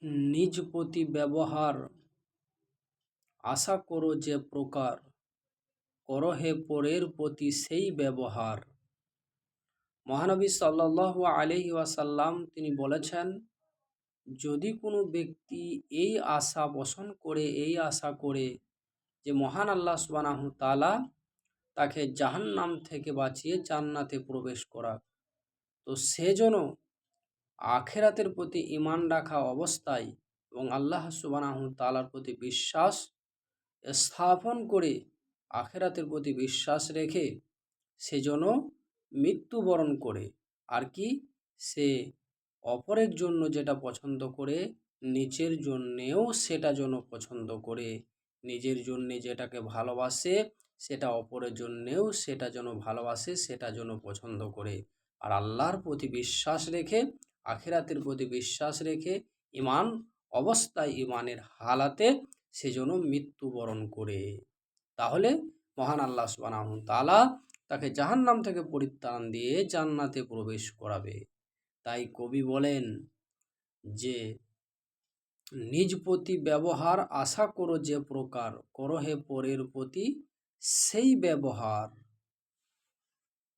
নিজ প্রতি ব্যবহার আশা করো যে প্রকার, করো হে পরের প্রতি সেই ব্যবহার। মহানবী সাল্লাল্লাহু আলাইহি ওয়াসাল্লাম তিনি বলেছেন, যদি কোনো ব্যক্তি এই আশা পোষণ করে, এই আশা করে যে মহান আল্লাহ সুবহানাহু তাআলা তাকে জাহান্নাম থেকে বাঁচিয়ে জান্নাতে প্রবেশ করাক, তো সেজন্য আখেরাতের প্রতি ঈমান রাখা অবস্থায় এবং আল্লাহ সুবহানাহু তাআলার প্রতি বিশ্বাস স্থাপন করে আখেরাতের প্রতি বিশ্বাস রেখে সেজন্য মৃত্যুবরণ করে, আর কি সে অপরের জন্য যেটা পছন্দ করে নিজের জন্যেও সেটা যেন পছন্দ করে, নিজের জন্যে যেটাকে ভালোবাসে সেটা অপরের জন্যেও সেটা যেন ভালোবাসে, সেটা যেন পছন্দ করে। আর আল্লাহর প্রতি বিশ্বাস রেখে, আখিরাতের প্রতি বিশ্বাস রেখে ঈমান অবস্থায়, ঈমানের হালাতে সেজন্য মৃত্যুবরণ করে, তাহলে মহান আল্লাহ সুবহানাহু তাআলা তাকে জাহান্নাম থেকে পরিত্রাণ দিয়ে জান্নাতে প্রবেশ করাবে। তাই কবি বলেন যে নিজ প্রতি ব্যবহার আশা করো যে প্রকার, করো হে পরের প্রতি সেই ব্যবহার।